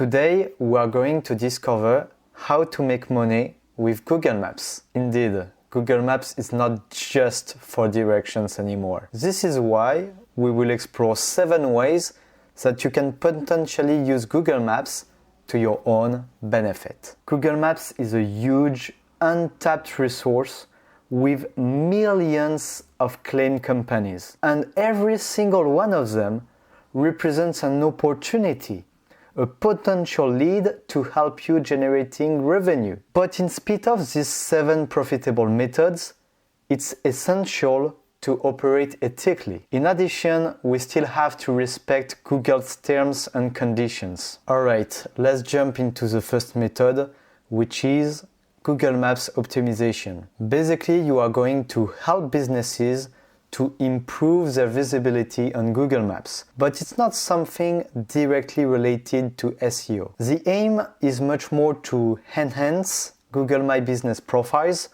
Today we are going to discover how to make money with Google Maps. Indeed, Google Maps is not just for directions anymore. This is why we will explore 7 ways that you can potentially use Google Maps to your own benefit. Google Maps is a huge, untapped resource with millions of claimed companies, and every single one of them represents an opportunity, a potential lead to help you generating revenue. But in spite of these 7 profitable methods, it's essential to operate ethically. In addition, we still have to respect Google's terms and conditions. Alright, let's jump into the first method, which is Google Maps optimization. Basically, you are going to help businesses to improve their visibility on Google Maps. But it's not something directly related to SEO. The aim is much more to enhance Google My Business profiles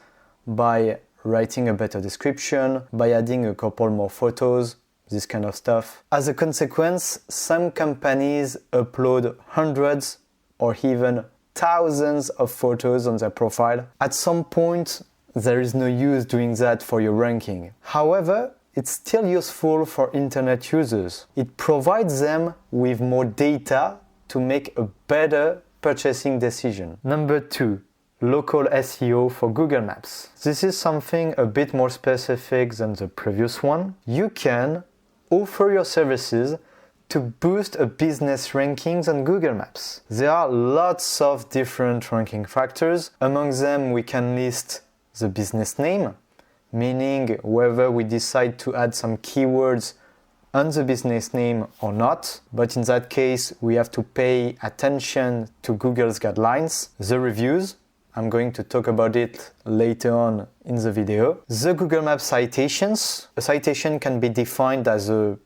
by writing a better description, by adding a couple more photos, this kind of stuff. As a consequence, some companies upload hundreds or even thousands of photos on their profile. At some point, there is no use doing that for your ranking. However, it's still useful for internet users. It provides them with more data to make a better purchasing decision. Number 2, local SEO for Google Maps. This is something a bit more specific than the previous one. You can offer your services to boost a business rankings on Google Maps. There are lots of different ranking factors. Among them, we can list the business name, meaning whether we decide to add some keywords on the business name or not. But in that case, we have to pay attention to Google's guidelines. The reviews, I'm going to talk about it later on in the video. The Google Maps citations. A citation can be defined as a,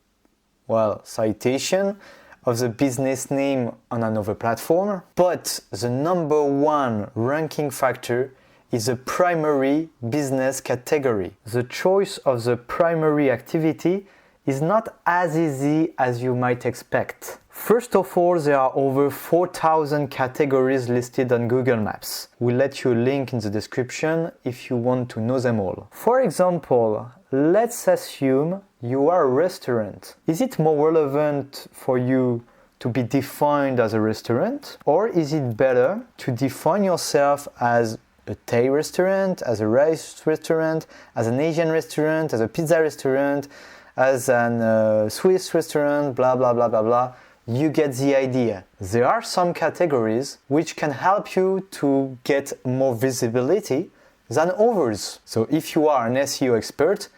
citation of the business name on another platform. But the number 1 ranking factor is a primary business category. The choice of the primary activity is not as easy as you might expect. First of all, there are over 4,000 categories listed on Google Maps. We'll let you a link in the description if you want to know them all. For example, let's assume you are a restaurant. Is it more relevant for you to be defined as a restaurant, or is it better to define yourself as a Thai restaurant, as a rice restaurant, as an Asian restaurant, as a pizza restaurant, as a Swiss restaurant, blah, blah, blah, blah, blah. You get the idea. There are some categories which can help you to get more visibility than others. So if you are an SEO expert,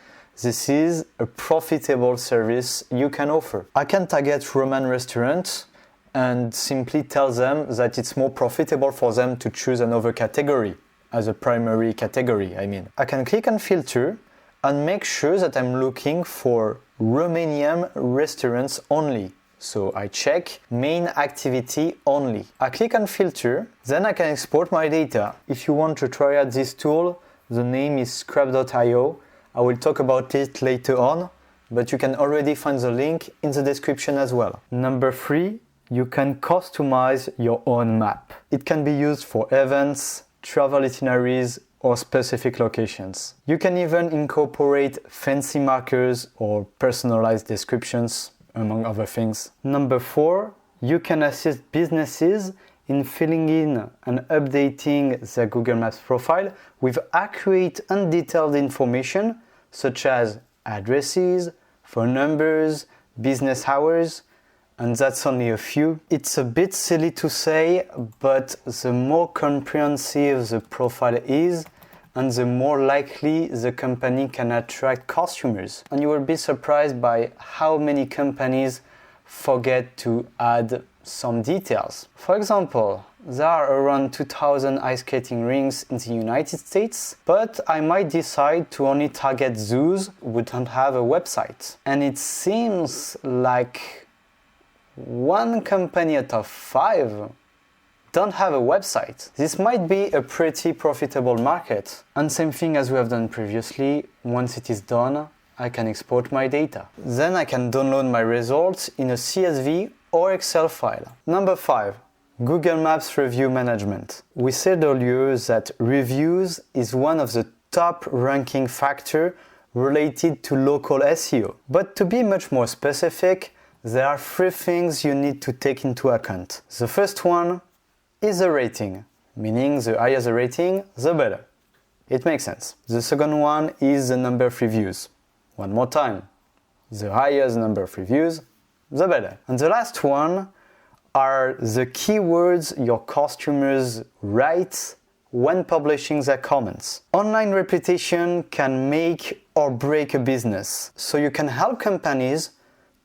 this is a profitable service you can offer. I can target Roman restaurants and simply tell them that it's more profitable for them to choose another category as a primary category, I can click on filter and make sure that I'm looking for Romanian restaurants only. So I check main activity only. I click on filter, then I can export my data. If you want to try out this tool, the name is scrap.io. I will talk about it later on, but you can already find the link in the description as well. Number 3, you can customize your own map. It can be used for events, travel itineraries, or specific locations. You can even incorporate fancy markers or personalized descriptions, among other things. Number 4, you can assist businesses in filling in and updating their Google Maps profile with accurate and detailed information such as addresses, phone numbers, business hours, and that's only a few. It's a bit silly to say, but the more comprehensive the profile is, and the more likely the company can attract customers. And you will be surprised by how many companies forget to add some details. For example, there are around 2,000 ice skating rinks in the United States, but I might decide to only target zoos who don't have a website. And it seems like 1 company out of 5 don't have a website. This might be a pretty profitable market. And same thing as we have done previously, once it is done, I can export my data. Then I can download my results in a CSV or Excel file. Number 5, Google Maps review management. We said earlier that reviews is one of the top ranking factors related to local SEO. But to be much more specific, there are 3 things you need to take into account. The first one is the rating, meaning the higher the rating, the better. It makes sense. The second one is the number of reviews. One more time. The higher the number of reviews, the better. And the last one are the keywords your customers write when publishing their comments. Online reputation can make or break a business, so you can help companies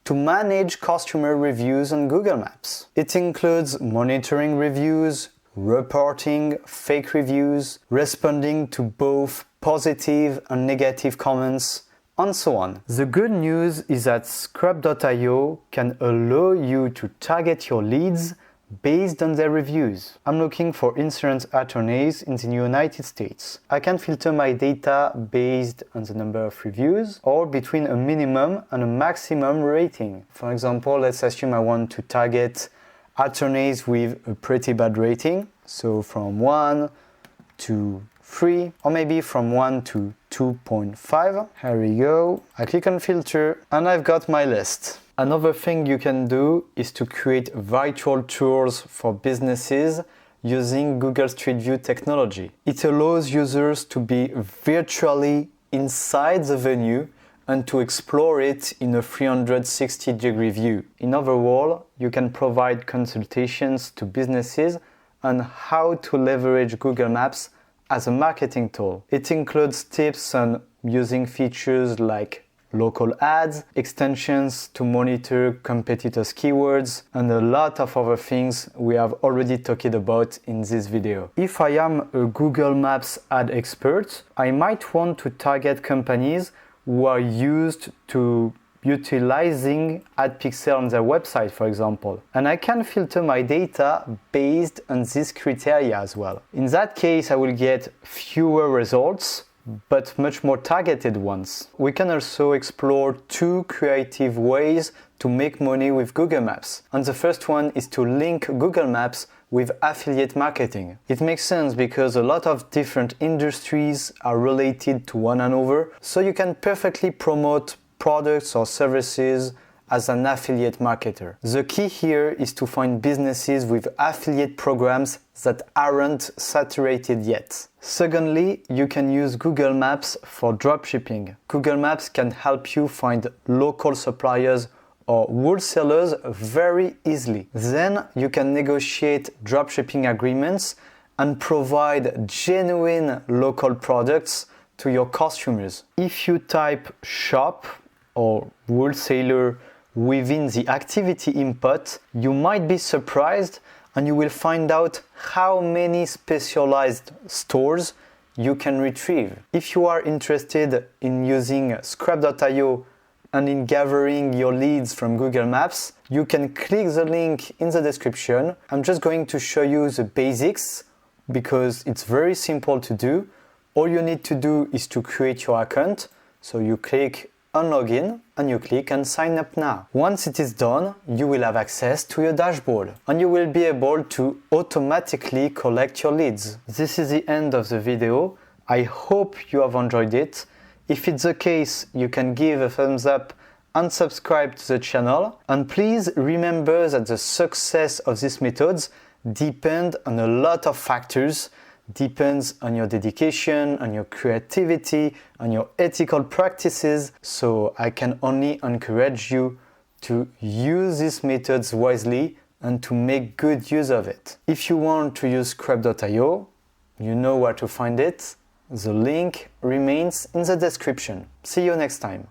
to manage customer reviews on Google Maps. It includes monitoring reviews, reporting fake reviews, responding to both positive and negative comments, and so on. The good news is that Scrub.io can allow you to target your leads based on their reviews. I'm looking for insurance attorneys in the United States. I can filter my data based on the number of reviews or between a minimum and a maximum rating. For example, let's assume I want to target attorneys with a pretty bad rating, so from 1 to 3, or maybe from 1 to 2.5. Here we go. I click on filter and I've got my list. Another thing you can do is to create virtual tours for businesses using Google Street View technology. It allows users to be virtually inside the venue and to explore it in a 360-degree view. In other words, you can provide consultations to businesses on how to leverage Google Maps as a marketing tool. It includes tips on using features like local ads, extensions to monitor competitors' keywords, and a lot of other things we have already talked about in this video. If I am a Google Maps ad expert, I might want to target companies who are used to utilizing ad pixel on their website, for example. And I can filter my data based on these criteria as well. In that case, I will get fewer results, but much more targeted ones. We can also explore 2 creative ways to make money with Google Maps. And the first one is to link Google Maps with affiliate marketing. It makes sense because a lot of different industries are related to one another, so you can perfectly promote products or services as an affiliate marketer. The key here is to find businesses with affiliate programs that aren't saturated yet. Secondly, you can use Google Maps for dropshipping. Google Maps can help you find local suppliers or wholesalers very easily. Then you can negotiate dropshipping agreements and provide genuine local products to your customers. If you type shop or wholesaler within the activity input, you might be surprised and you will find out how many specialized stores you can retrieve. If you are interested in using Scrub.io and in gathering your leads from Google Maps, you can click the link in the description. I'm just going to show you the basics because it's very simple to do. All you need to do is to create your account. So you click on login and you click on sign up now. Once it is done, you will have access to your dashboard and you will be able to automatically collect your leads. This is the end of the video. I hope you have enjoyed it. If it's the case, you can give a thumbs up and subscribe to the channel. And please remember that the success of these methods depends on a lot of factors. Depends on your dedication, on your creativity, on your ethical practices. So I can only encourage you to use these methods wisely and to make good use of it. If you want to use Scrub.io, you know where to find it. The link remains in the description. See you next time.